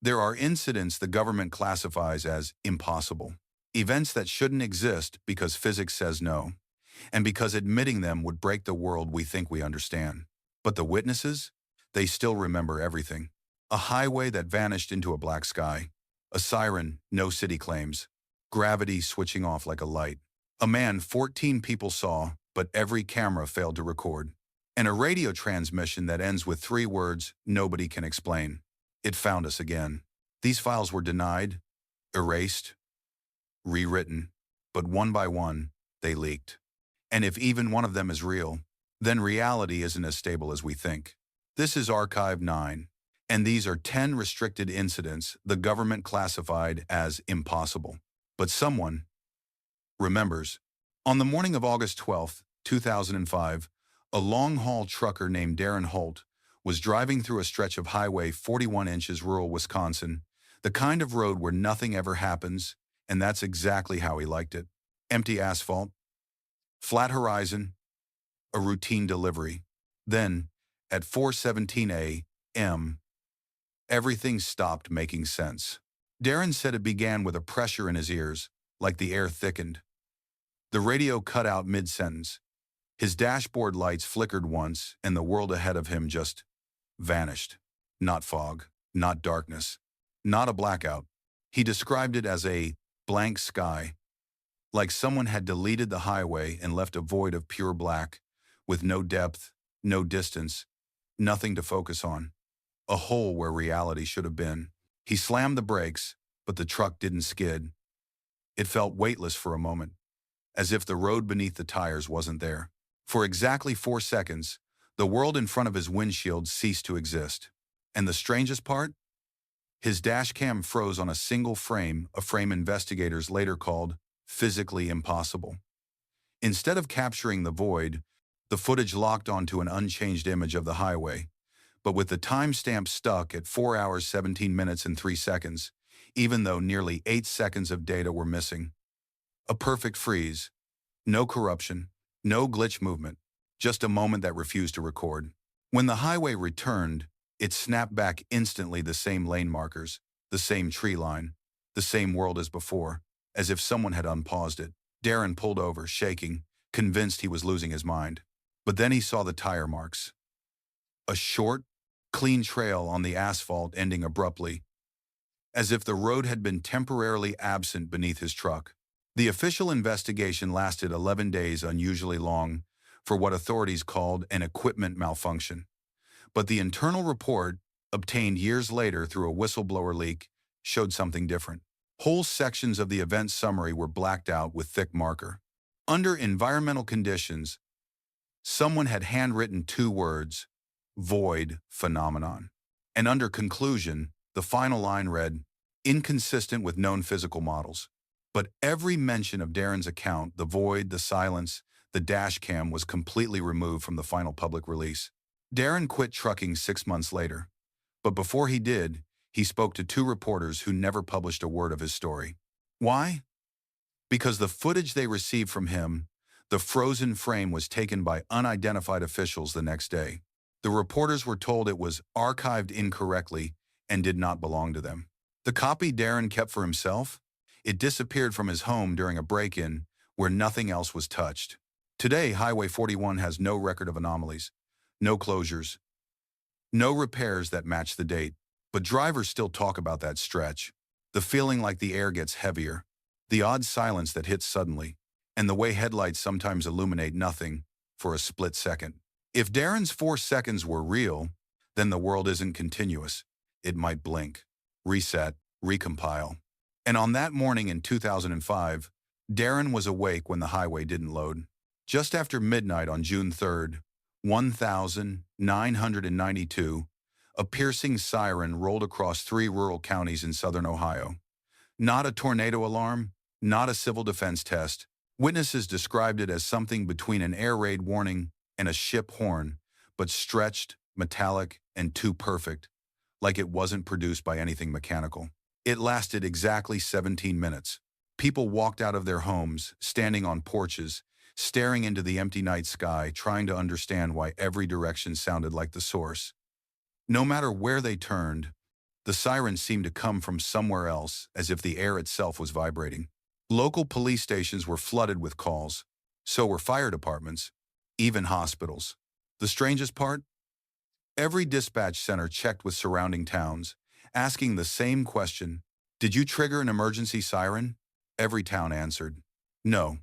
There are incidents the government classifies as impossible, events that shouldn't exist because physics says no, and because admitting them would break the world we think we understand. But the witnesses? They still remember everything. A highway that vanished into a black sky. A siren no city claims. Gravity switching off like a light. A man 14 people saw, but every camera failed to record. And a radio transmission that ends with 3 words nobody can explain. It found us again. These files were denied, erased, rewritten, but one by one, they leaked. And if even one of them is real, then reality isn't as stable as we think. This is Archive 9, and these are 10 restricted incidents the government classified as impossible. But someone remembers. On the morning of August 12, 2005, a long-haul trucker named Darren Holt was driving through a stretch of Highway 41 inches rural Wisconsin, the kind of road where nothing ever happens, and that's exactly how he liked it. Empty asphalt, flat horizon, a routine delivery. Then, at 4:17 a.m., everything stopped making sense. Darren said it began with a pressure in his ears, like the air thickened. The radio cut out mid-sentence. His dashboard lights flickered once, and the world ahead of him just vanished. Not fog, not darkness, not a blackout. He described it as a blank sky, like someone had deleted the highway and left a void of pure black, with no depth, no distance, nothing to focus on. A hole where reality should have been. He slammed the brakes, but the truck didn't skid. It felt weightless for a moment, as if the road beneath the tires wasn't there. For exactly 4 seconds, the world in front of his windshield ceased to exist. And the strangest part? His dash cam froze on a single frame, a frame investigators later called physically impossible. Instead of capturing the void, the footage locked onto an unchanged image of the highway, but with the timestamp stuck at 4 hours 17 minutes and 3 seconds, even though nearly 8 seconds of data were missing. A perfect freeze. No corruption, no glitch movement, just a moment that refused to record. When the highway returned, it snapped back instantly, the same lane markers, the same tree line, the same world as before, as if someone had unpaused it. Darren pulled over, shaking, convinced he was losing his mind. But then he saw the tire marks. A short, clean trail on the asphalt ending abruptly, as if the road had been temporarily absent beneath his truck. The official investigation lasted 11 days, unusually long for what authorities called an equipment malfunction. But the internal report, obtained years later through a whistleblower leak, showed something different. Whole sections of the event summary were blacked out with thick marker. Under environmental conditions, someone had handwritten 2 words, void phenomenon. And under conclusion, the final line read, inconsistent with known physical models. But every mention of Darren's account, the void, the silence, the dash cam, was completely removed from the final public release. Darren quit trucking 6 months later. But before he did, he spoke to 2 reporters who never published a word of his story. Why? Because the footage they received from him, the frozen frame, was taken by unidentified officials the next day. The reporters were told it was archived incorrectly and did not belong to them. The copy Darren kept for himself? It disappeared from his home during a break-in where nothing else was touched. Today, Highway 41 has no record of anomalies, no closures, no repairs that match the date. But drivers still talk about that stretch, the feeling like the air gets heavier, the odd silence that hits suddenly, and the way headlights sometimes illuminate nothing for a split second. If Darren's 4 seconds were real, then the world isn't continuous. It might blink, reset, recompile. And on that morning in 2005, Darren was awake when the highway didn't load. Just after midnight on June 3rd, 1992, a piercing siren rolled across 3 rural counties in southern Ohio. Not a tornado alarm, not a civil defense test. Witnesses described it as something between an air raid warning and a ship horn, but stretched, metallic, and too perfect, like it wasn't produced by anything mechanical. It lasted exactly 17 minutes. People walked out of their homes, standing on porches, staring into the empty night sky, trying to understand why every direction sounded like the source. No matter where they turned, The sirens seemed to come from somewhere else, as if the air itself was vibrating. Local police stations were flooded with calls. So were fire departments, even hospitals. The strangest part? Every dispatch center checked with surrounding towns, asking the same question: did you trigger an emergency siren? Every town answered, no,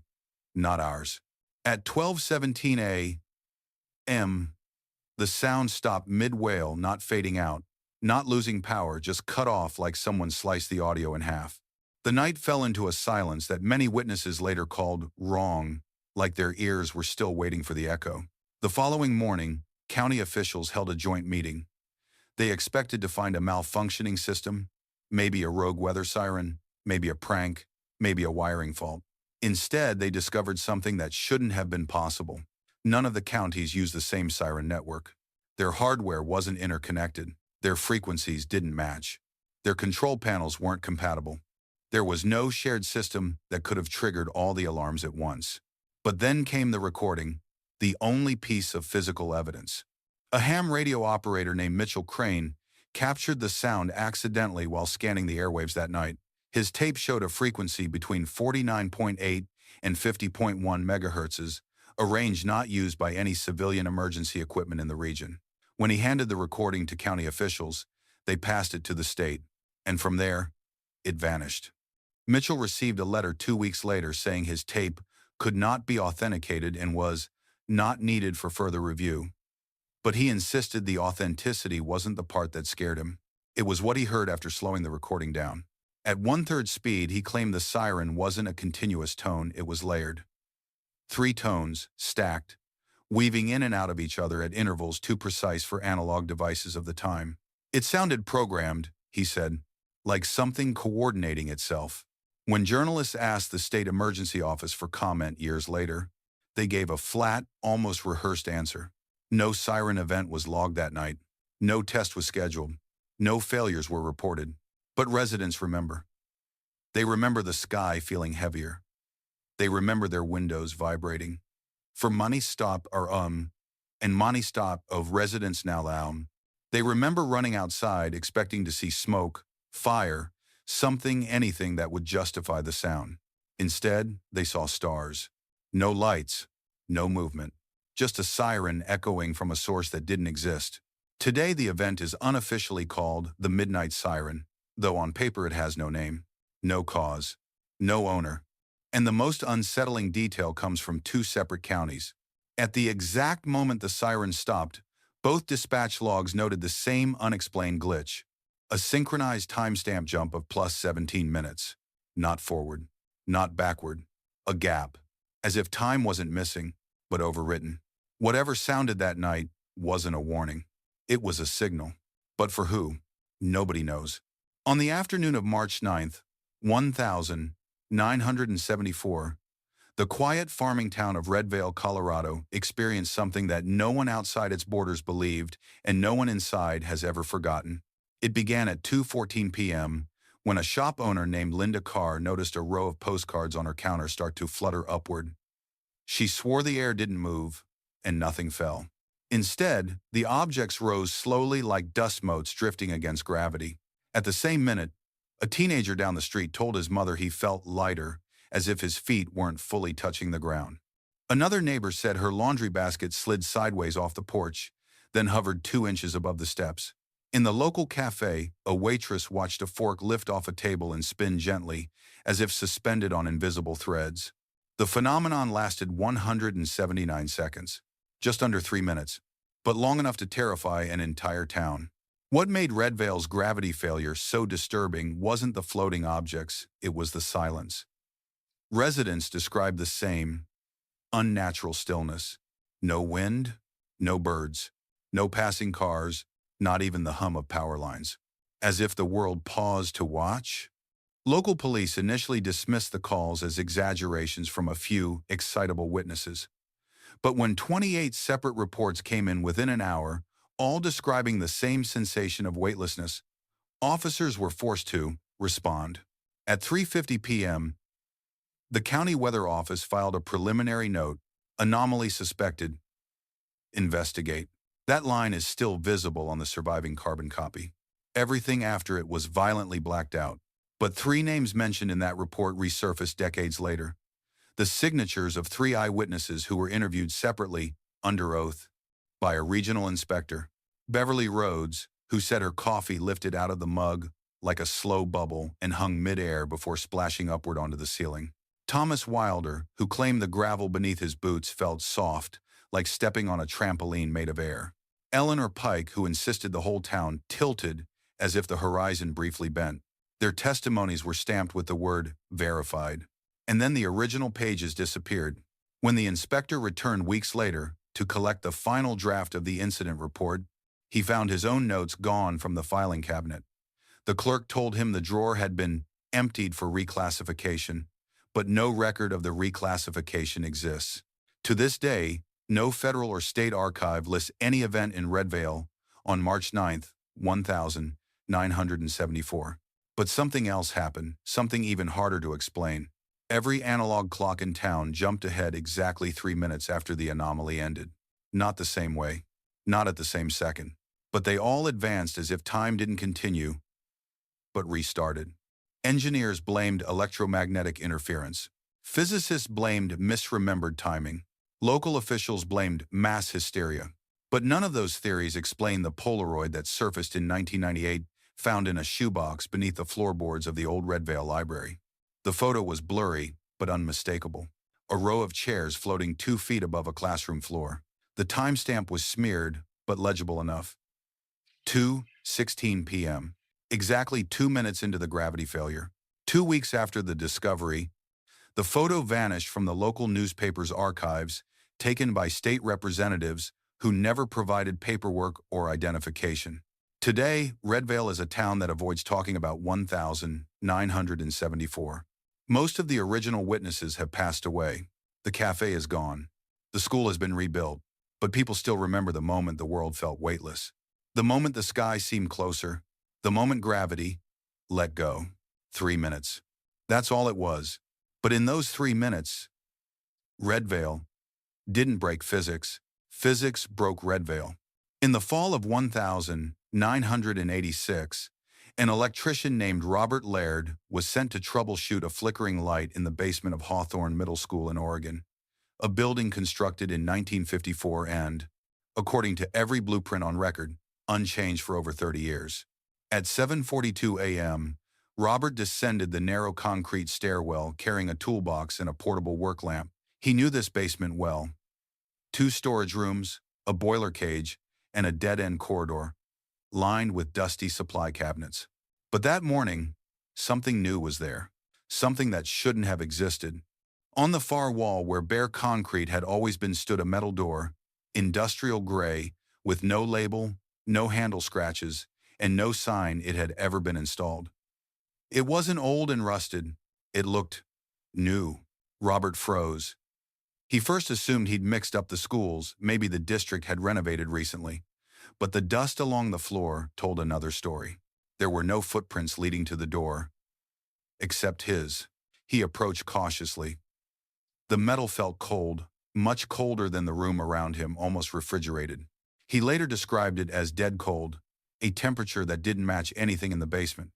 not ours. At 12:17 a.m., the sound stopped mid-wail, not fading out, not losing power, just cut off like someone sliced the audio in half. The night fell into a silence that many witnesses later called wrong, like their ears were still waiting for the echo. The following morning, county officials held a joint meeting. They expected to find a malfunctioning system, maybe a rogue weather siren, maybe a prank, maybe a wiring fault. Instead, they discovered something that shouldn't have been possible. None of the counties used the same siren network. Their hardware wasn't interconnected. Their frequencies didn't match. Their control panels weren't compatible. There was no shared system that could have triggered all the alarms at once. But then came the recording, the only piece of physical evidence. A ham radio operator named Mitchell Crane captured the sound accidentally while scanning the airwaves that night. His tape showed a frequency between 49.8 and 50.1 megahertzes, a range not used by any civilian emergency equipment in the region. When he handed the recording to county officials, they passed it to the state, and from there, it vanished. Mitchell received a letter 2 weeks later saying his tape could not be authenticated and was not needed for further review. But he insisted the authenticity wasn't the part that scared him. It was what he heard after slowing the recording down. At 1/3 speed, he claimed the siren wasn't a continuous tone, it was layered. 3 tones, stacked, weaving in and out of each other at intervals too precise for analog devices of the time. It sounded programmed, he said, like something coordinating itself. When journalists asked the state emergency office for comment years later, they gave a flat, almost rehearsed answer. No siren event was logged that night. No test was scheduled. No failures were reported. But residents remember. They remember the sky feeling heavier. They remember their windows vibrating. For money stop or and money stop of residents now loud. They remember running outside expecting to see smoke, fire, something, anything that would justify the sound. Instead, they saw stars. No lights, no movement. Just a siren echoing from a source that didn't exist. Today, the event is unofficially called the Midnight Siren, though on paper it has no name, no cause, no owner. And the most unsettling detail comes from 2 separate counties. At the exact moment the siren stopped, both dispatch logs noted the same unexplained glitch, a synchronized timestamp jump of plus 17 minutes. Not forward, not backward, a gap, as if time wasn't missing, but overwritten. Whatever sounded that night wasn't a warning. It was a signal. But for who? Nobody knows. On the afternoon of March 9th, 1974, the quiet farming town of Redvale, Colorado, experienced something that no one outside its borders believed and no one inside has ever forgotten. It began at 2:14 p.m. when a shop owner named Linda Carr noticed a row of postcards on her counter start to flutter upward. She swore the air didn't move, and nothing fell. Instead, the objects rose slowly like dust motes drifting against gravity. At the same minute, a teenager down the street told his mother he felt lighter, as if his feet weren't fully touching the ground. Another neighbor said her laundry basket slid sideways off the porch, then hovered 2 inches above the steps. In the local cafe, a waitress watched a fork lift off a table and spin gently, as if suspended on invisible threads. The phenomenon lasted 179 seconds, just under 3 minutes, but long enough to terrify an entire town. What made Redvale's gravity failure so disturbing wasn't the floating objects, it was the silence. Residents described the same unnatural stillness. No wind, no birds, no passing cars, not even the hum of power lines. As if the world paused to watch. Local police initially dismissed the calls as exaggerations from a few excitable witnesses. But when 28 separate reports came in within an hour, all describing the same sensation of weightlessness, officers were forced to respond. At 3:50 p.m., the county weather office filed a preliminary note, anomaly suspected, investigate. That line is still visible on the surviving carbon copy. Everything after it was violently blacked out. But three names mentioned in that report resurfaced decades later. The signatures of three eyewitnesses who were interviewed separately, under oath, by a regional inspector. Beverly Rhodes, who said her coffee lifted out of the mug like a slow bubble and hung midair before splashing upward onto the ceiling. Thomas Wilder, who claimed the gravel beneath his boots felt soft, like stepping on a trampoline made of air. Eleanor Pike, who insisted the whole town tilted as if the horizon briefly bent. Their testimonies were stamped with the word verified. And then the original pages disappeared. When the inspector returned weeks later to collect the final draft of the incident report, he found his own notes gone from the filing cabinet. The clerk told him the drawer had been emptied for reclassification, but no record of the reclassification exists. To this day, no federal or state archive lists any event in Red Vale on March 9, 1974. But something else happened, something even harder to explain. Every analog clock in town jumped ahead exactly 3 minutes after the anomaly ended. Not the same way, not at the same second, but they all advanced as if time didn't continue, but restarted. Engineers blamed electromagnetic interference. Physicists blamed misremembered timing. Local officials blamed mass hysteria. But none of those theories explain the Polaroid that surfaced in 1998, found in a shoebox beneath the floorboards of the old Red Vale Library. The photo was blurry, but unmistakable. A row of chairs floating 2 feet above a classroom floor. The timestamp was smeared, but legible enough. 2:16 p.m. Exactly 2 minutes into the gravity failure. 2 weeks after the discovery, the photo vanished from the local newspaper's archives, taken by state representatives who never provided paperwork or identification. Today, Red Vale is a town that avoids talking about 1974. Most of the original witnesses have passed away. The cafe is gone. The school has been rebuilt, but people still remember the moment the world felt weightless. The moment the sky seemed closer. The moment gravity let go. 3 minutes. That's all it was. But in those 3 minutes, Red Vale didn't break physics. Physics broke Red Vale. In the fall of 1986, an electrician named Robert Laird was sent to troubleshoot a flickering light in the basement of Hawthorne Middle School in Oregon, a building constructed in 1954 and, according to every blueprint on record, unchanged for over 30 years. At 7:42 a.m., Robert descended the narrow concrete stairwell carrying a toolbox and a portable work lamp. He knew this basement well. 2 storage rooms, a boiler cage, and a dead-end corridor, lined with dusty supply cabinets. But that morning, something new was there. Something that shouldn't have existed. On the far wall where bare concrete had always been stood a metal door, industrial gray, with no label, no handle scratches, and no sign it had ever been installed. It wasn't old and rusted. It looked new. Robert froze. He first assumed he'd mixed up the schools, maybe the district had renovated recently. But the dust along the floor told another story. There were no footprints leading to the door, except his. He approached cautiously. The metal felt cold, much colder than the room around him, almost refrigerated. He later described it as dead cold, a temperature that didn't match anything in the basement.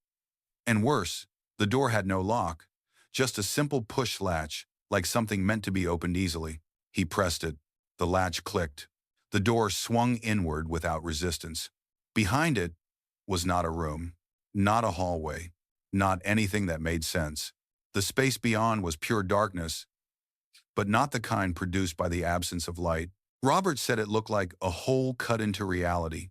And worse, the door had no lock, just a simple push latch, like something meant to be opened easily. He pressed it. The latch clicked. The door swung inward without resistance. Behind it was not a room, not a hallway, not anything that made sense. The space beyond was pure darkness, but not the kind produced by the absence of light. Robert said it looked like a hole cut into reality.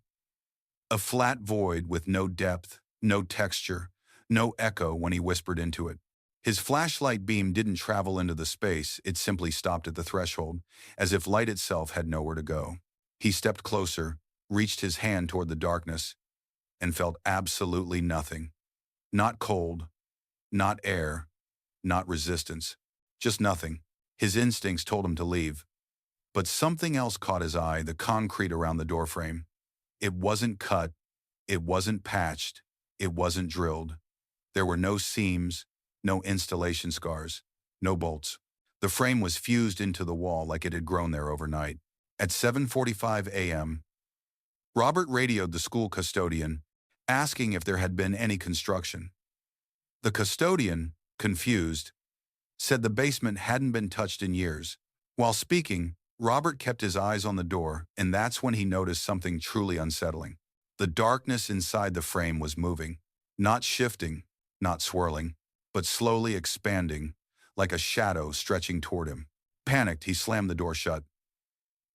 A flat void with no depth, no texture, no echo when he whispered into it. His flashlight beam didn't travel into the space, it simply stopped at the threshold, as if light itself had nowhere to go. He stepped closer, reached his hand toward the darkness, and felt absolutely nothing. Not cold, not air, not resistance, just nothing. His instincts told him to leave. But something else caught his eye, the concrete around the doorframe. It wasn't cut, it wasn't patched, it wasn't drilled. There were no seams, no installation scars, no bolts. The frame was fused into the wall like it had grown there overnight. At 7:45 a.m., Robert radioed the school custodian, asking if there had been any construction. The custodian, confused, said the basement hadn't been touched in years. While speaking, Robert kept his eyes on the door, and that's when he noticed something truly unsettling. The darkness inside the frame was moving, not shifting, not swirling, but slowly expanding, like a shadow stretching toward him. Panicked, he slammed the door shut.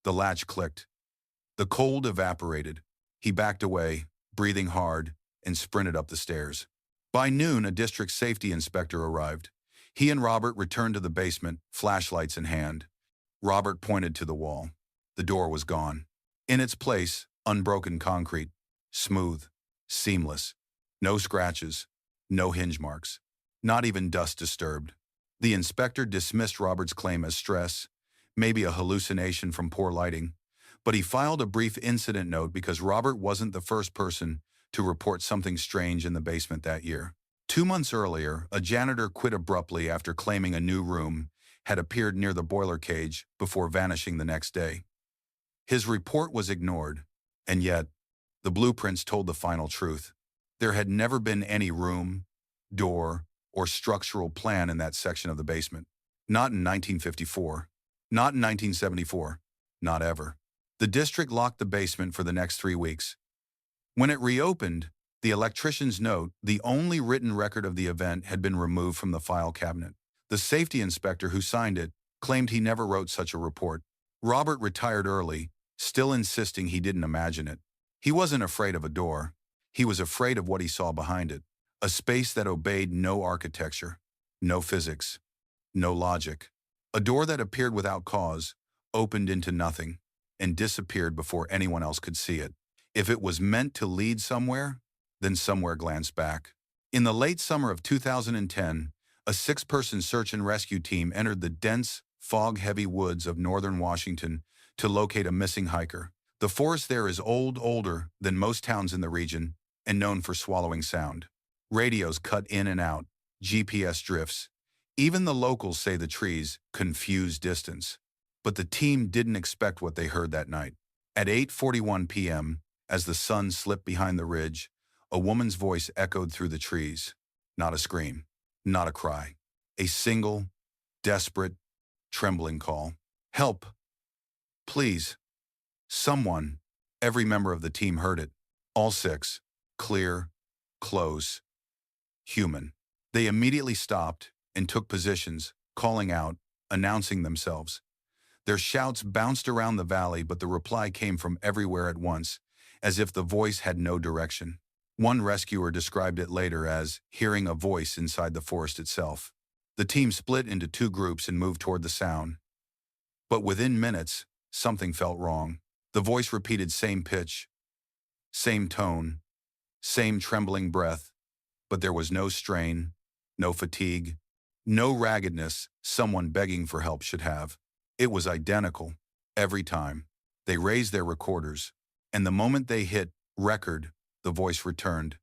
The latch clicked. The cold evaporated. He backed away, breathing hard, and sprinted up the stairs. By noon, a district safety inspector arrived. He and Robert returned to the basement, flashlights in hand. Robert pointed to the wall. The door was gone. In its place, unbroken concrete, smooth, seamless. No scratches, no hinge marks, not even dust disturbed. The inspector dismissed Robert's claim as stress, maybe a hallucination from poor lighting, but he filed a brief incident note because Robert wasn't the first person to report something strange in the basement that year. 2 months earlier, a janitor quit abruptly after claiming a new room had appeared near the boiler cage before vanishing the next day. His report was ignored, and yet, the blueprints told the final truth. There had never been any room, door, or structural plan in that section of the basement. Not in 1954. Not in 1974. Not ever. The district locked the basement for the next 3 weeks. When it reopened, the electrician's note, the only written record of the event, had been removed from the file cabinet. The safety inspector who signed it claimed he never wrote such a report. Robert retired early, still insisting he didn't imagine it. He wasn't afraid of a door. He was afraid of what he saw behind it. A space that obeyed no architecture, no physics, no logic. A door that appeared without cause, opened into nothing, and disappeared before anyone else could see it. If it was meant to lead somewhere, then somewhere glanced back. In the late summer of 2010, a 6-person search and rescue team entered the dense, fog-heavy woods of northern Washington to locate a missing hiker. The forest there is older than most towns in the region, and known for swallowing sound. Radios cut in and out, GPS drifts. Even the locals say the trees confuse distance. But the team didn't expect what they heard that night. At 8:41 p.m., as the sun slipped behind the ridge, a woman's voice echoed through the trees. Not a scream, not a cry. A single, desperate, trembling call. Help! Please! Someone! Every member of the team heard it. All 6. Clear, close, human. They immediately stopped and took positions, calling out, announcing themselves. Their shouts bounced around the valley, but the reply came from everywhere at once, as if the voice had no direction. One rescuer described it later as hearing a voice inside the forest itself. The team split into 2 groups and moved toward the sound. But within minutes, something felt wrong. The voice repeated same pitch, same tone, same trembling breath, but there was no strain, no fatigue, no raggedness someone begging for help should have. It was identical, every time. They raised their recorders, and the moment they hit record, the voice returned.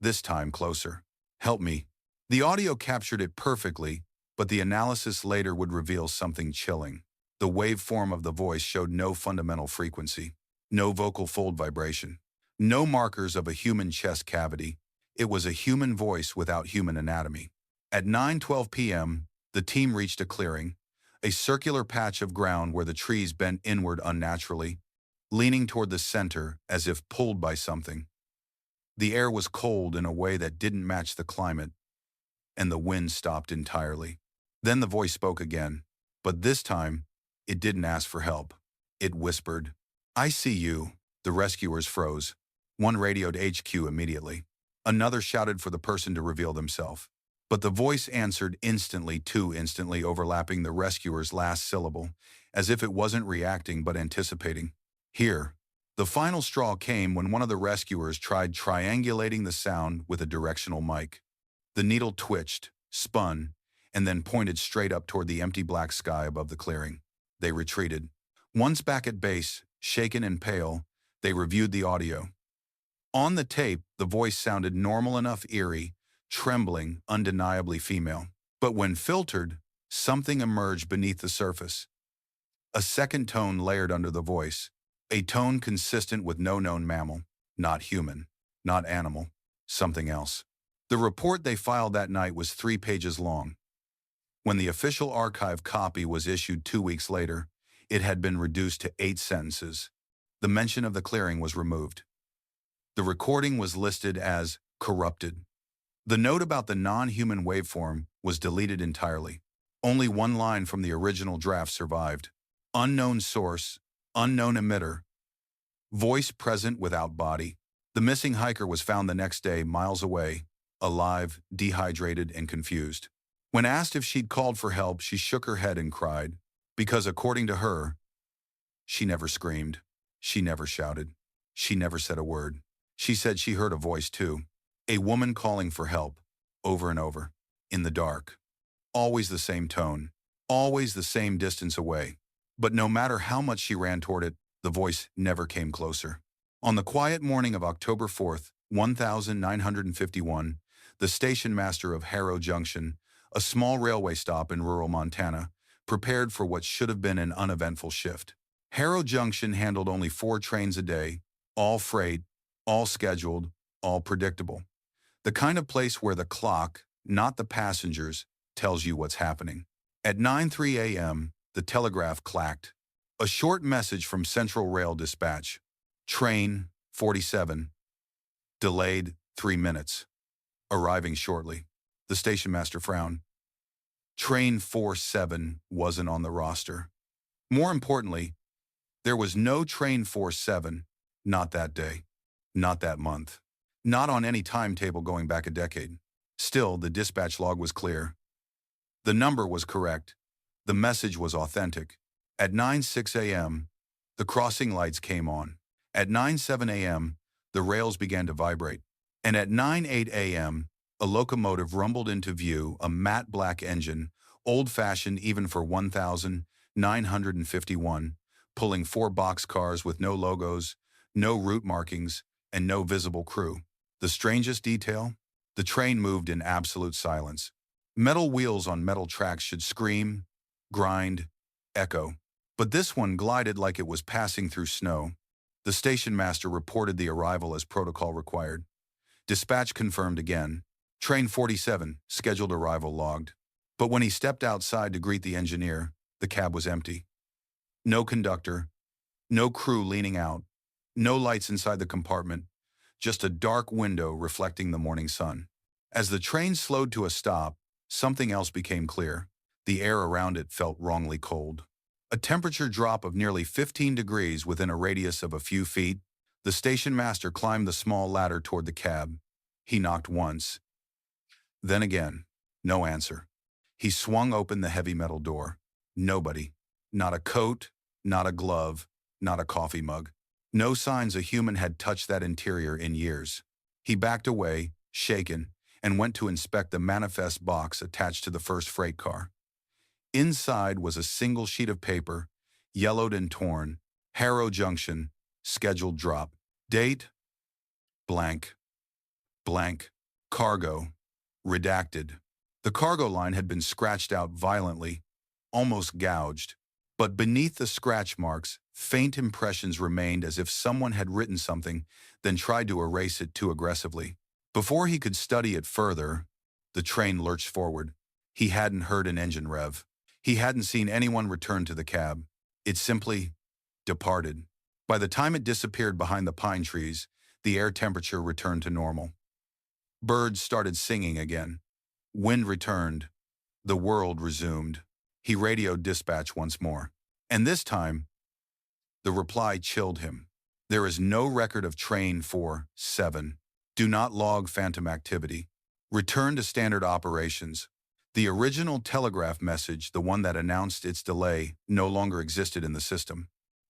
This time closer. Help me. The audio captured it perfectly, but the analysis later would reveal something chilling. The waveform of the voice showed no fundamental frequency, no vocal fold vibration, no markers of a human chest cavity. It was a human voice without human anatomy. At 9:12 p.m., the team reached a clearing, a circular patch of ground where the trees bent inward unnaturally, leaning toward the center as if pulled by something. The air was cold in a way that didn't match the climate, and the wind stopped entirely. Then the voice spoke again, but this time, it didn't ask for help. It whispered, "I see you." The rescuers froze. One radioed HQ immediately. Another shouted for the person to reveal themselves. But the voice answered instantly, too instantly, overlapping the rescuer's last syllable, as if it wasn't reacting but anticipating. Here, the final straw came when one of the rescuers tried triangulating the sound with a directional mic. The needle twitched, spun, and then pointed straight up toward the empty black sky above the clearing. They retreated. Once back at base, shaken and pale, they reviewed the audio. On the tape, the voice sounded normal enough, eerie, trembling, undeniably female. But when filtered, something emerged beneath the surface. A second tone layered under the voice, a tone consistent with no known mammal, not human. not animal, something else. The report they filed that night was 3 pages long. When the official archive copy was issued 2 weeks later, it had been reduced to 8 sentences. The mention of the clearing was removed. The recording was listed as corrupted. The note about the non-human waveform was deleted entirely. Only one line from the original draft survived. Unknown source, unknown emitter, voice present without body. The missing hiker was found the next day miles away, alive, dehydrated, and confused. When asked if she'd called for help, she shook her head and cried, because according to her, she never screamed, she never shouted, she never said a word. She said she heard a voice too, a woman calling for help, over and over, in the dark. Always the same tone, always the same distance away. But no matter how much she ran toward it, the voice never came closer. On the quiet morning of October 4th, 1951, the station master of Harrow Junction, a small railway stop in rural Montana, prepared for what should have been an uneventful shift. Harrow Junction handled only 4 trains a day, all freight, all scheduled, all predictable. The kind of place where the clock, not the passengers, tells you what's happening. At 9:03 a.m., the telegraph clacked. A short message from Central Rail Dispatch. Train 47. Delayed 3 minutes. Arriving shortly. The station master frowned. Train 47 wasn't on the roster. More importantly, there was no Train 47, not that day, not that month, not on any timetable going back a decade. Still, the dispatch log was clear. The number was correct. The message was authentic. At 9:06 a.m., the crossing lights came on. At 9:07 a.m., the rails began to vibrate. And at 9:08 a.m., a locomotive rumbled into view, a matte black engine, old-fashioned even for 1951, pulling 4 boxcars with no logos, no route markings, and no visible crew. The strangest detail? The train moved in absolute silence. Metal wheels on metal tracks should scream, grind, echo. But this one glided like it was passing through snow. The station master reported the arrival as protocol required. Dispatch confirmed again. Train 47, scheduled arrival logged. But when he stepped outside to greet the engineer, the cab was empty. No conductor, no crew leaning out, no lights inside the compartment, just a dark window reflecting the morning sun. As the train slowed to a stop, something else became clear. The air around it felt wrongly cold. A temperature drop of nearly 15 degrees within a radius of a few feet. The station master climbed the small ladder toward the cab. He knocked once. Then again. No answer. He swung open the heavy metal door. Nobody. Not a coat, not a glove, not a coffee mug. No signs a human had touched that interior in years. He backed away, shaken, and went to inspect the manifest box attached to the first freight car. Inside was a single sheet of paper, yellowed and torn. Harrow Junction, scheduled drop. Date? Blank. Blank. Cargo. Redacted. The cargo line had been scratched out violently, almost gouged. But beneath the scratch marks, faint impressions remained as if someone had written something, then tried to erase it too aggressively. Before he could study it further, the train lurched forward. He hadn't heard an engine rev. He hadn't seen anyone return to the cab. It simply departed. By the time it disappeared behind the pine trees, the air temperature returned to normal. Birds started singing again. Wind returned. The world resumed. He radioed dispatch once more. And this time, the reply chilled him. There is no record of Train 47. Do not log phantom activity. Return to standard operations. The original telegraph message, the one that announced its delay, no longer existed in the system.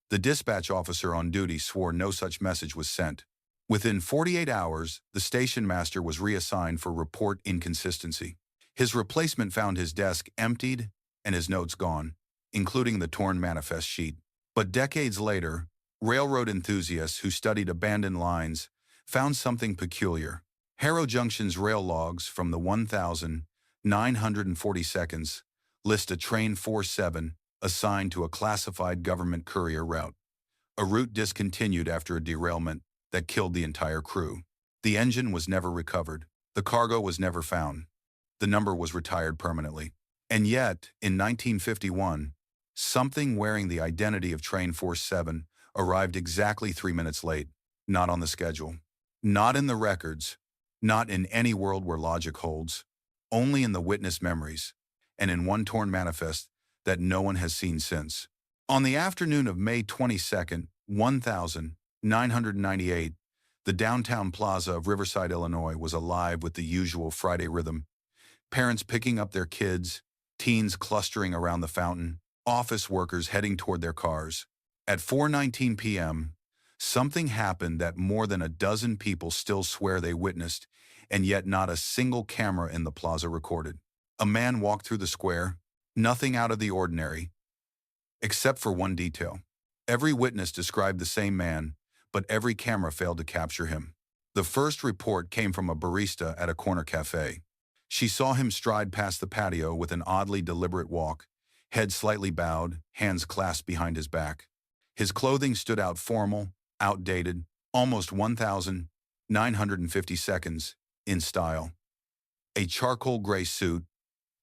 The dispatch officer on duty swore no such message was sent. Within 48 hours, the station master was reassigned for report inconsistency. His replacement found his desk emptied and his notes gone, including the torn manifest sheet. But decades later, railroad enthusiasts who studied abandoned lines found something peculiar. Harrow Junction's rail logs from the 1,940 list a Train 47 assigned to a classified government courier route, a route discontinued after a derailment that killed the entire crew. The engine was never recovered. The cargo was never found. The number was retired permanently. And yet, in 1951, something wearing the identity of Train Force 7 arrived exactly 3 minutes late, not on the schedule, not in the records, not in any world where logic holds, only in the witness memories, and in one torn manifest that no one has seen since. On the afternoon of May 22nd, 1998, the downtown plaza of Riverside, Illinois was alive with the usual Friday rhythm. Parents picking up their kids, teens clustering around the fountain, office workers heading toward their cars. At 4:19 p.m., something happened that more than a dozen people still swear they witnessed, and yet not a single camera in the plaza recorded. A man walked through the square, nothing out of the ordinary, except for one detail. Every witness described the same man, but every camera failed to capture him. The first report came from a barista at a corner cafe. She saw him stride past the patio with an oddly deliberate walk, head slightly bowed, hands clasped behind his back. His clothing stood out formal, outdated, almost 1,950 seconds in style. A charcoal gray suit,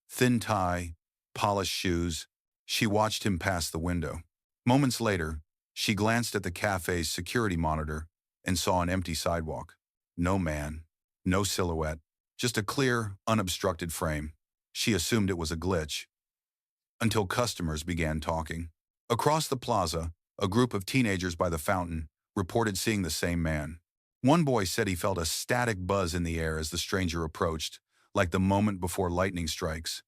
thin tie, polished shoes. She watched him pass the window. Moments later, she glanced at the cafe's security monitor and saw an empty sidewalk. No man, no silhouette, just a clear, unobstructed frame. She assumed it was a glitch, until customers began talking. Across the plaza, a group of teenagers by the fountain reported seeing the same man. One boy said he felt a static buzz in the air as the stranger approached, like the moment before lightning strikes.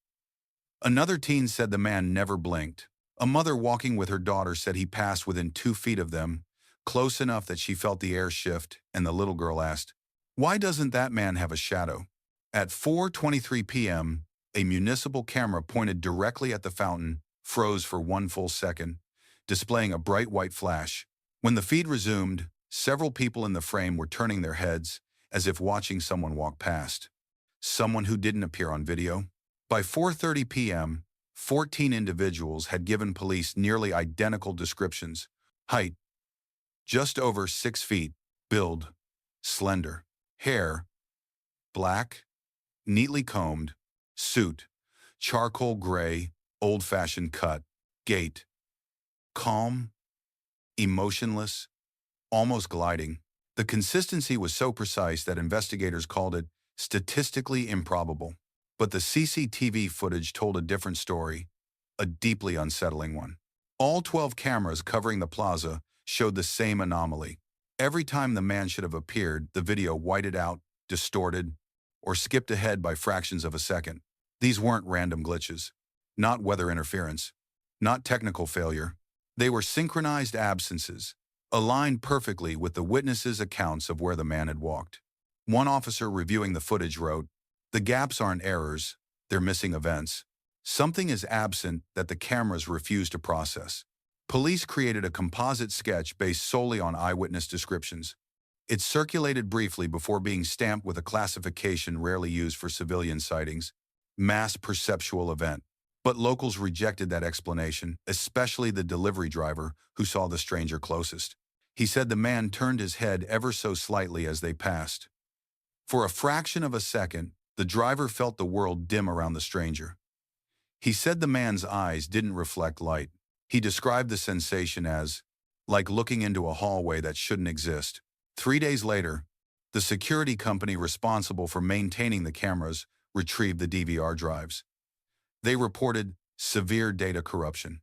Another teen said the man never blinked. A mother walking with her daughter said he passed within 2 feet of them, close enough that she felt the air shift, and the little girl asked, "Why doesn't that man have a shadow?" At 4:23 p.m., a municipal camera pointed directly at the fountain froze for 1 full second, displaying a bright white flash. When the feed resumed, several people in the frame were turning their heads, as if watching someone walk past. Someone who didn't appear on video. By 4:30 p.m., 14 individuals had given police nearly identical descriptions. Height, just over 6 feet. Build, slender. Hair, black, neatly combed. Suit, charcoal gray, old-fashioned cut. Gait, calm, emotionless, almost gliding. The consistency was so precise that investigators called it statistically improbable. But the CCTV footage told a different story, a deeply unsettling one. All 12 cameras covering the plaza showed the same anomaly. Every time the man should have appeared, the video whited out, distorted, or skipped ahead by fractions of a second. These weren't random glitches, not weather interference, not technical failure. They were synchronized absences, aligned perfectly with the witnesses' accounts of where the man had walked. One officer reviewing the footage wrote, "The gaps aren't errors, they're missing events. Something is absent that the cameras refuse to process." Police created a composite sketch based solely on eyewitness descriptions. It circulated briefly before being stamped with a classification rarely used for civilian sightings, mass perceptual event. But locals rejected that explanation, especially the delivery driver who saw the stranger closest. He said the man turned his head ever so slightly as they passed. For a fraction of a second, the driver felt the world dim around the stranger. He said the man's eyes didn't reflect light. He described the sensation as, like looking into a hallway that shouldn't exist. 3 days later, the security company responsible for maintaining the cameras retrieved the DVR drives. They reported severe data corruption.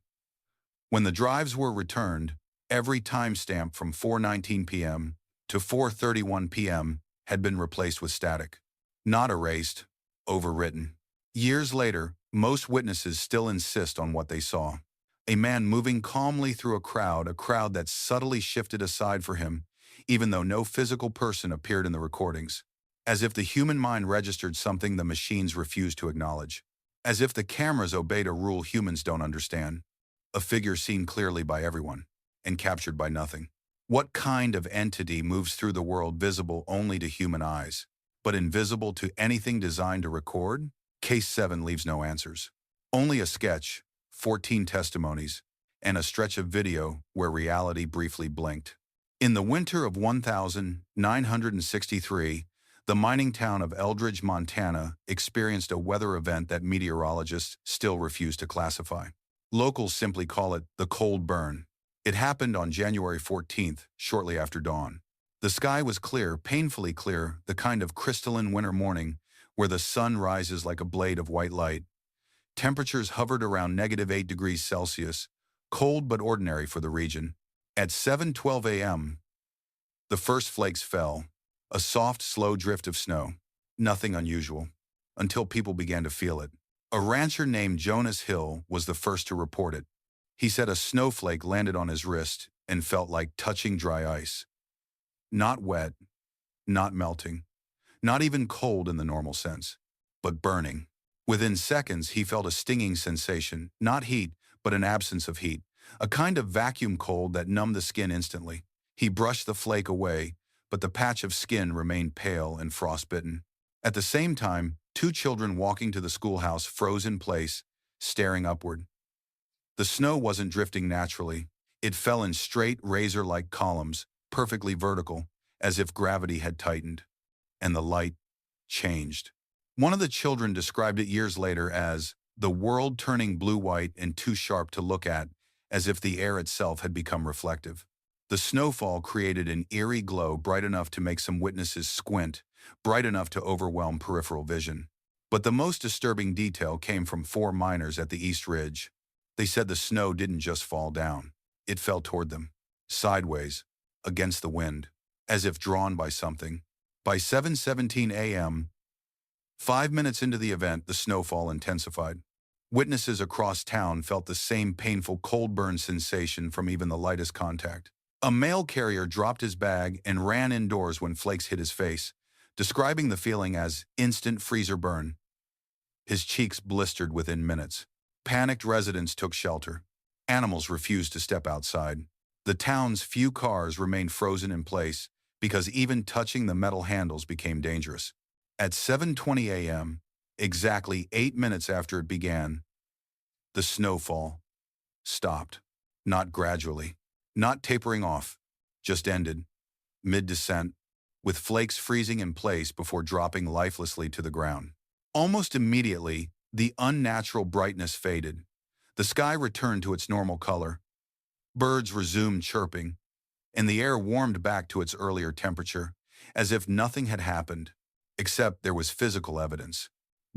When the drives were returned, every timestamp from 4:19 p.m. to 4:31 p.m. had been replaced with static. Not erased, overwritten. Years later, most witnesses still insist on what they saw. A man moving calmly through a crowd that subtly shifted aside for him, even though no physical person appeared in the recordings. As if the human mind registered something the machines refused to acknowledge. As if the cameras obeyed a rule humans don't understand. A figure seen clearly by everyone, and captured by nothing. What kind of entity moves through the world visible only to human eyes, but invisible to anything designed to record? Case 7 leaves no answers. Only a sketch, 14 testimonies, and a stretch of video where reality briefly blinked. In the winter of 1963, the mining town of Eldridge, Montana, experienced a weather event that meteorologists still refuse to classify. Locals simply call it the cold burn. It happened on January 14th, shortly after dawn. The sky was clear, painfully clear, the kind of crystalline winter morning where the sun rises like a blade of white light. Temperatures hovered around -8 degrees Celsius, cold but ordinary for the region. At 7:12 a.m., the first flakes fell, a soft, slow drift of snow. Nothing unusual, until people began to feel it. A rancher named Jonas Hill was the first to report it. He said a snowflake landed on his wrist and felt like touching dry ice. Not wet, not melting, not even cold in the normal sense, but burning. Within seconds, he felt a stinging sensation, not heat, but an absence of heat, a kind of vacuum cold that numbed the skin instantly. He brushed the flake away, but the patch of skin remained pale and frostbitten. At the same time, two children walking to the schoolhouse froze in place, staring upward. The snow wasn't drifting naturally. It fell in straight, razor-like columns, perfectly vertical, as if gravity had tightened. And the light changed. One of the children described it years later as the world turning blue-white and too sharp to look at, as if the air itself had become reflective. The snowfall created an eerie glow bright enough to make some witnesses squint, bright enough to overwhelm peripheral vision. But the most disturbing detail came from 4 miners at the East Ridge. They said the snow didn't just fall down. It fell toward them, sideways, against the wind, as if drawn by something. By 7:17 a.m., 5 minutes into the event, the snowfall intensified. Witnesses across town felt the same painful cold burn sensation from even the lightest contact. A mail carrier dropped his bag and ran indoors when flakes hit his face, describing the feeling as instant freezer burn. His cheeks blistered within minutes. Panicked residents took shelter. Animals refused to step outside. The town's few cars remained frozen in place because even touching the metal handles became dangerous. At 7:20 a.m., exactly 8 minutes after it began, the snowfall stopped. Not gradually, not tapering off, just ended, mid-descent, with flakes freezing in place before dropping lifelessly to the ground. Almost immediately, the unnatural brightness faded. The sky returned to its normal color. Birds resumed chirping, and the air warmed back to its earlier temperature, as if nothing had happened, except there was physical evidence.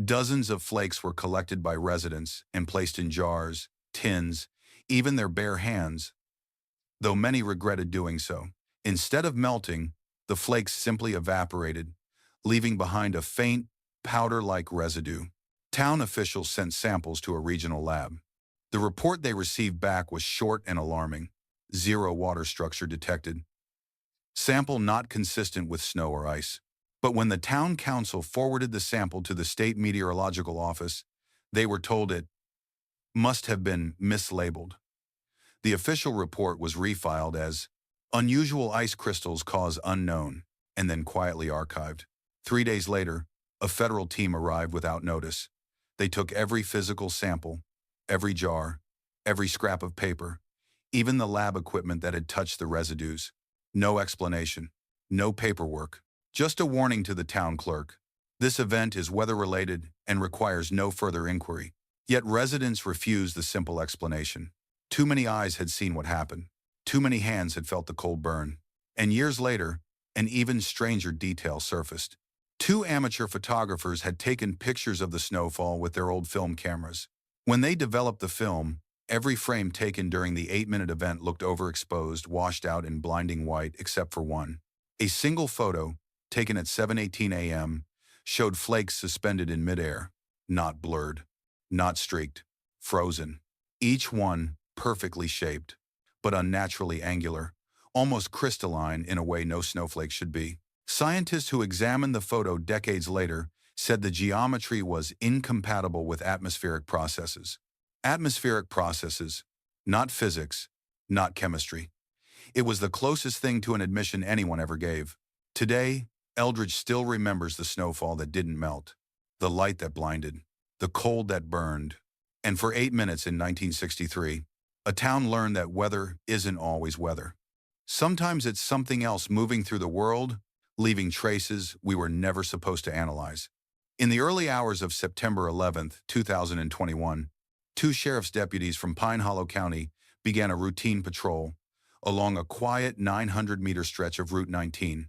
Dozens of flakes were collected by residents and placed in jars, tins, even their bare hands, though many regretted doing so. Instead of melting, the flakes simply evaporated, leaving behind a faint, powder-like residue. Town officials sent samples to a regional lab. The report they received back was short and alarming. 0 water structure detected. Sample not consistent with snow or ice. But when the town council forwarded the sample to the state meteorological office, they were told it must have been mislabeled. The official report was refiled as unusual ice crystals cause unknown, and then quietly archived. 3 days later, a federal team arrived without notice. They took every physical sample, every jar, every scrap of paper, even the lab equipment that had touched the residues. No explanation, no paperwork, just a warning to the town clerk. This event is weather-related and requires no further inquiry. Yet residents refused the simple explanation. Too many eyes had seen what happened. Too many hands had felt the cold burn. And years later, an even stranger detail surfaced. 2 amateur photographers had taken pictures of the snowfall with their old film cameras. When they developed the film, every frame taken during the 8-minute event looked overexposed, washed out in blinding white, except for one. A single photo, taken at 7:18 a.m., showed flakes suspended in midair, not blurred, not streaked, frozen. Each one perfectly shaped, but unnaturally angular, almost crystalline in a way no snowflake should be. Scientists who examined the photo decades later said the geometry was incompatible with atmospheric processes. Atmospheric processes, not physics, not chemistry. It was the closest thing to an admission anyone ever gave. Today, Eldridge still remembers the snowfall that didn't melt, the light that blinded, the cold that burned. And for 8 minutes in 1963, a town learned that weather isn't always weather. Sometimes it's something else moving through the world, leaving traces we were never supposed to analyze. In the early hours of September 11th, 2021, two sheriff's deputies from Pine Hollow County began a routine patrol along a quiet 900-meter stretch of Route 19,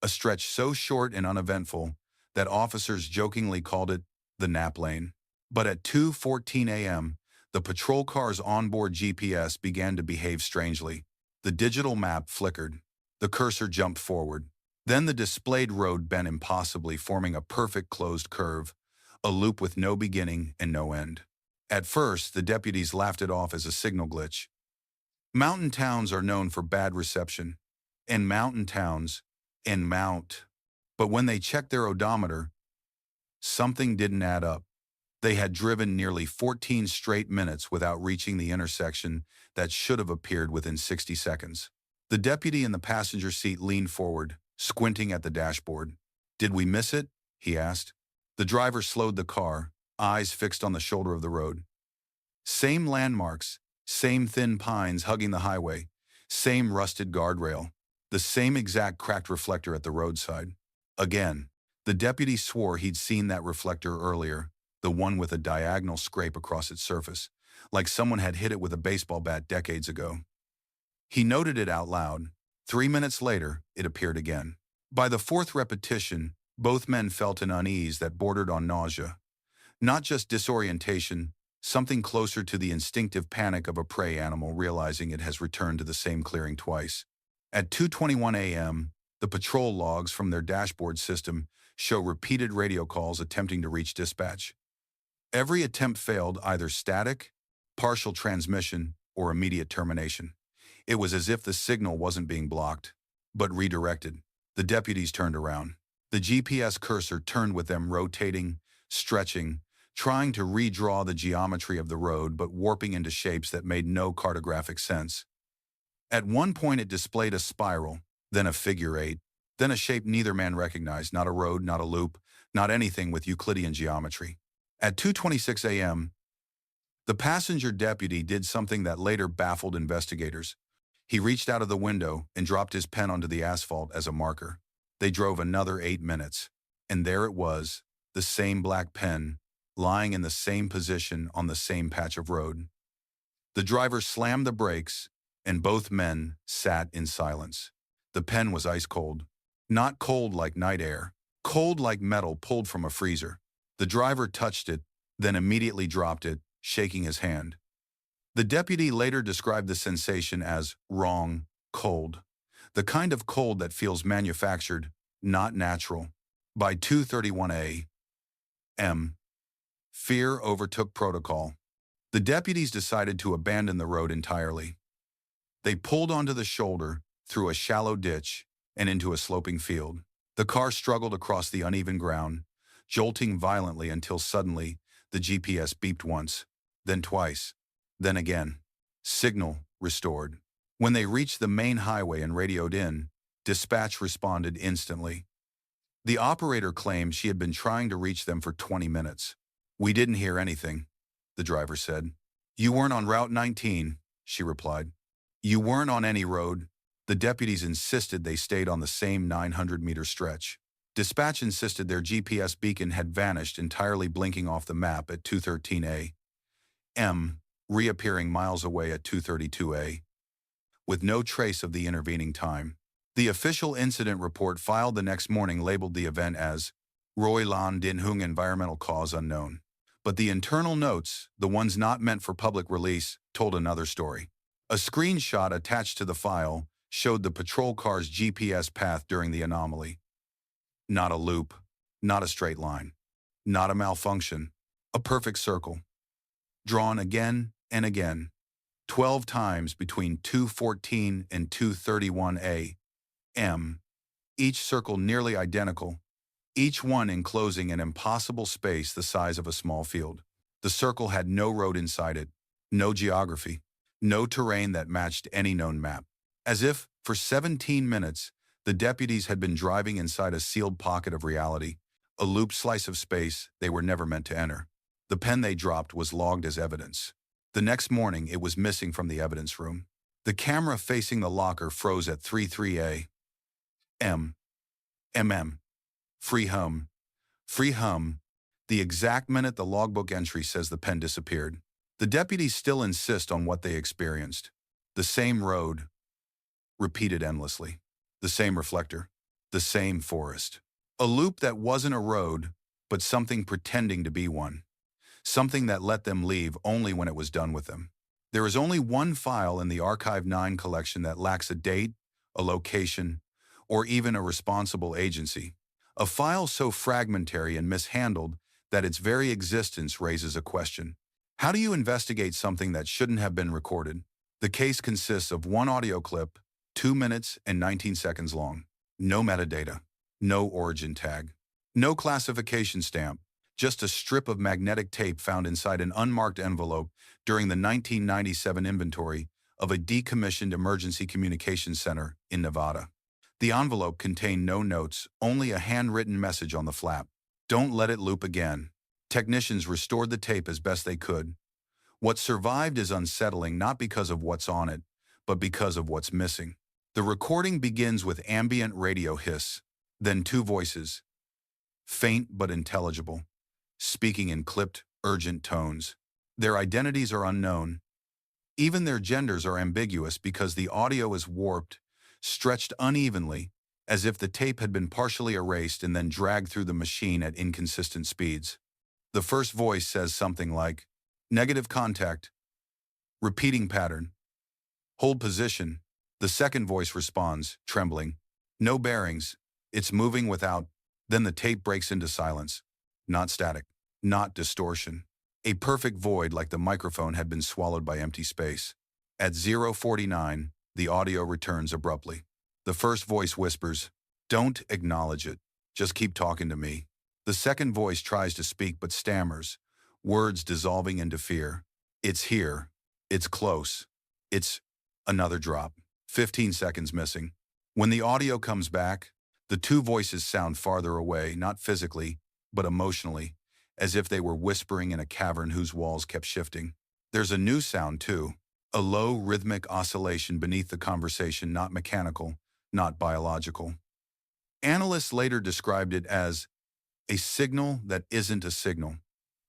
a stretch so short and uneventful that officers jokingly called it the nap lane. But at 2:14 a.m., the patrol car's onboard GPS began to behave strangely. The digital map flickered. The cursor jumped forward. Then the displayed road bent impossibly, forming a perfect closed curve, a loop with no beginning and no end. At first, the deputies laughed it off as a signal glitch. Mountain towns are known for bad reception. And mountain towns, and mount. But when they checked their odometer, something didn't add up. They had driven nearly 14 straight minutes without reaching the intersection that should have appeared within 60 seconds. The deputy in the passenger seat leaned forward, squinting at the dashboard. "Did we miss it?" he asked. The driver slowed the car, eyes fixed on the shoulder of the road. Same landmarks, same thin pines hugging the highway, same rusted guardrail, the same exact cracked reflector at the roadside. Again, the deputy swore he'd seen that reflector earlier, the one with a diagonal scrape across its surface, like someone had hit it with a baseball bat decades ago. He noted it out loud. 3 minutes later, it appeared again. By the fourth repetition, both men felt an unease that bordered on nausea. Not just disorientation, something closer to the instinctive panic of a prey animal realizing it has returned to the same clearing twice. At 2:21 a.m., the patrol logs from their dashboard system show repeated radio calls attempting to reach dispatch. Every attempt failed, either static, partial transmission, or immediate termination. It was as if the signal wasn't being blocked, but redirected. The deputies turned around. The GPS cursor turned with them, rotating, stretching, trying to redraw the geometry of the road but warping into shapes that made no cartographic sense. At one point it displayed a spiral, then a figure eight, then a shape neither man recognized, not a road, not a loop, not anything with Euclidean geometry. At 2:26 a.m., the passenger deputy did something that later baffled investigators. He reached out of the window and dropped his pen onto the asphalt as a marker. They drove another 8 minutes, and there it was, the same black pen, lying in the same position on the same patch of road. The driver slammed the brakes, and both men sat in silence. The pen was ice cold. Not cold like night air, cold like metal pulled from a freezer. The driver touched it, then immediately dropped it, shaking his hand. The deputy later described the sensation as wrong, cold. The kind of cold that feels manufactured, not natural. By 2:31 a.m., fear overtook protocol. The deputies decided to abandon the road entirely. They pulled onto the shoulder, through a shallow ditch, and into a sloping field. The car struggled across the uneven ground, jolting violently until suddenly the GPS beeped once, then twice, then again. Signal restored. When they reached the main highway and radioed in, dispatch responded instantly. The operator claimed she had been trying to reach them for 20 minutes. "We didn't hear anything," the driver said. "You weren't on Route 19, she replied. "You weren't on any road." The deputies insisted they stayed on the same 900-meter stretch. Dispatch insisted their GPS beacon had vanished, entirely blinking off the map at 2:13 a.m., reappearing miles away at 2:32 a.m., with no trace of the intervening time. The official incident report filed the next morning labeled the event as Roy Lan Din Hung environmental cause unknown. But the internal notes, the ones not meant for public release, told another story. A screenshot attached to the file showed the patrol car's GPS path during the anomaly. Not a loop, not a straight line, not a malfunction, a perfect circle. Drawn again and again, 12 times between 2:14 and 2:31 a.m., each circle nearly identical, each one enclosing an impossible space the size of a small field. The circle had no road inside it, no geography, no terrain that matched any known map. As if, for 17 minutes, the deputies had been driving inside a sealed pocket of reality, a looped slice of space they were never meant to enter. The pen they dropped was logged as evidence. The next morning, it was missing from the evidence room. The camera facing the locker froze at 33 a.m. Free hum. Free hum. The exact minute the logbook entry says the pen disappeared. The deputies still insist on what they experienced. The same road, repeated endlessly. The same reflector. The same forest. A loop that wasn't a road, but something pretending to be one. Something that let them leave only when it was done with them. There is only one file in the Archive 9 collection that lacks a date, a location, or even a responsible agency. A file so fragmentary and mishandled that its very existence raises a question. How do you investigate something that shouldn't have been recorded? The case consists of one audio clip, 2 minutes and 19 seconds long. No metadata, no origin tag, no classification stamp, just a strip of magnetic tape found inside an unmarked envelope during the 1997 inventory of a decommissioned emergency communications center in Nevada. The envelope contained no notes, only a handwritten message on the flap. Don't let it loop again. Technicians restored the tape as best they could. What survived is unsettling not because of what's on it, but because of what's missing. The recording begins with ambient radio hiss, then two voices, faint but intelligible, speaking in clipped, urgent tones. Their identities are unknown. Even their genders are ambiguous because the audio is warped, stretched unevenly, as if the tape had been partially erased and then dragged through the machine at inconsistent speeds. The first voice says something like, negative contact, repeating pattern, hold position. The second voice responds, trembling, no bearings, it's moving without. Then the tape breaks into silence. Not static, not distortion. A perfect void like the microphone had been swallowed by empty space. At 0:49, the audio returns abruptly. The first voice whispers, don't acknowledge it, just keep talking to me. The second voice tries to speak but stammers, words dissolving into fear. It's here, it's close, it's another drop. 15 seconds missing. When the audio comes back, the two voices sound farther away, not physically, but emotionally, as if they were whispering in a cavern whose walls kept shifting. There's a new sound too, a low rhythmic oscillation beneath the conversation, not mechanical, not biological. Analysts later described it as a signal that isn't a signal,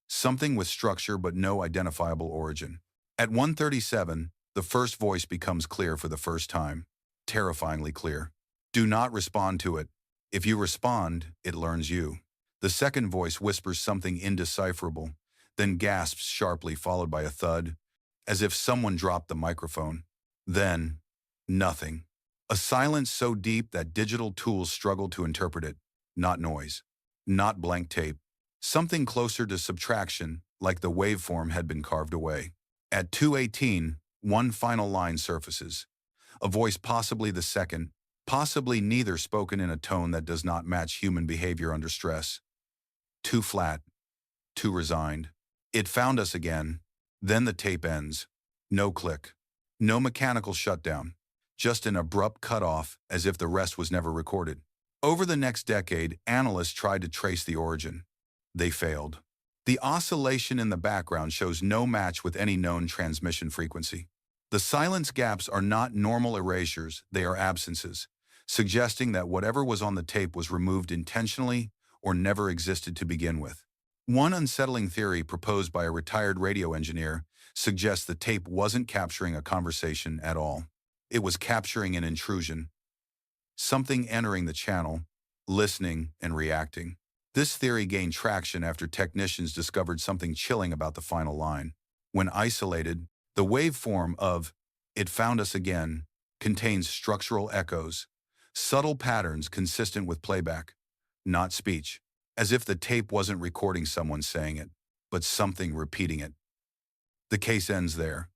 something with structure but no identifiable origin. At 1:37, the first voice becomes clear for the first time, terrifyingly clear. Do not respond to it. If you respond, it learns you. The second voice whispers something indecipherable, then gasps sharply, followed by a thud, as if someone dropped the microphone. Then, nothing. A silence so deep that digital tools struggle to interpret it. Not noise. Not blank tape. Something closer to subtraction, like the waveform had been carved away. At 2:18, one final line surfaces. A voice, possibly the second, possibly neither, spoken in a tone that does not match human behavior under stress. Too flat. Too resigned. It found us again. Then the tape ends. No click. No mechanical shutdown. Just an abrupt cutoff, as if the rest was never recorded. Over the next decade, analysts tried to trace the origin. They failed. The oscillation in the background shows no match with any known transmission frequency. The silence gaps are not normal erasures, they are absences, suggesting that whatever was on the tape was removed intentionally or never existed to begin with. One unsettling theory proposed by a retired radio engineer suggests the tape wasn't capturing a conversation at all. It was capturing an intrusion, something entering the channel, listening and reacting. This theory gained traction after technicians discovered something chilling about the final line. When isolated, the waveform of "It Found Us Again" contains structural echoes, subtle patterns consistent with playback, not speech, as if the tape wasn't recording someone saying it, but something repeating it. The case ends there.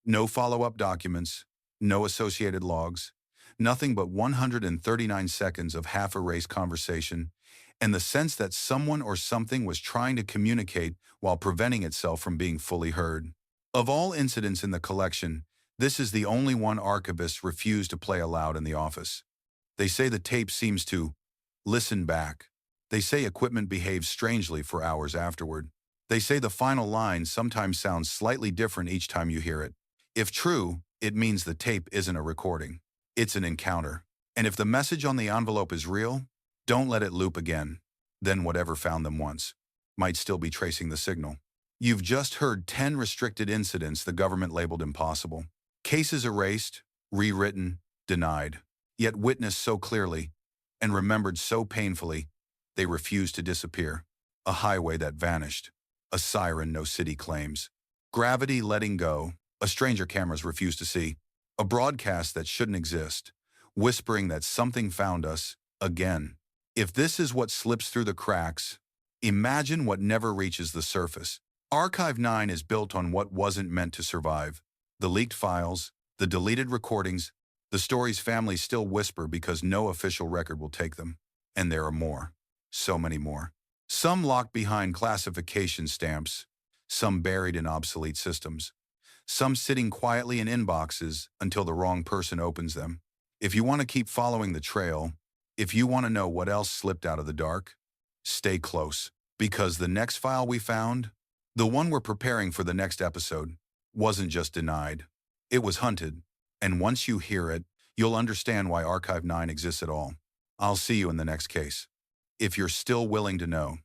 No follow-up documents, no associated logs, nothing but 139 seconds of half-erased conversation, and the sense that someone or something was trying to communicate while preventing itself from being fully heard. Of all incidents in the collection, this is the only one archivists refuse to play aloud in the office. They say the tape seems to listen back. They say equipment behaves strangely for hours afterward. They say the final line sometimes sounds slightly different each time you hear it. If true, it means the tape isn't a recording. It's an encounter. And if the message on the envelope is real, don't let it loop again. Then whatever found them once might still be tracing the signal. You've just heard 10 restricted incidents the government labeled impossible. Cases erased, rewritten, denied, yet witnessed so clearly and remembered so painfully, they refused to disappear. A highway that vanished. A siren no city claims. Gravity letting go. A stranger cameras refuse to see. A broadcast that shouldn't exist. Whispering that something found us, again. If this is what slips through the cracks, imagine what never reaches the surface. Archive 9 is built on what wasn't meant to survive. The leaked files, the deleted recordings, the stories families still whisper because no official record will take them. And there are more. So many more. Some locked behind classification stamps, some buried in obsolete systems, some sitting quietly in inboxes until the wrong person opens them. If you want to keep following the trail, if you want to know what else slipped out of the dark, stay close, because the next file we found, the one we're preparing for the next episode, wasn't just denied. It was hunted, and once you hear it, you'll understand why Archive 9 exists at all. I'll see you in the next case. If you're still willing to know.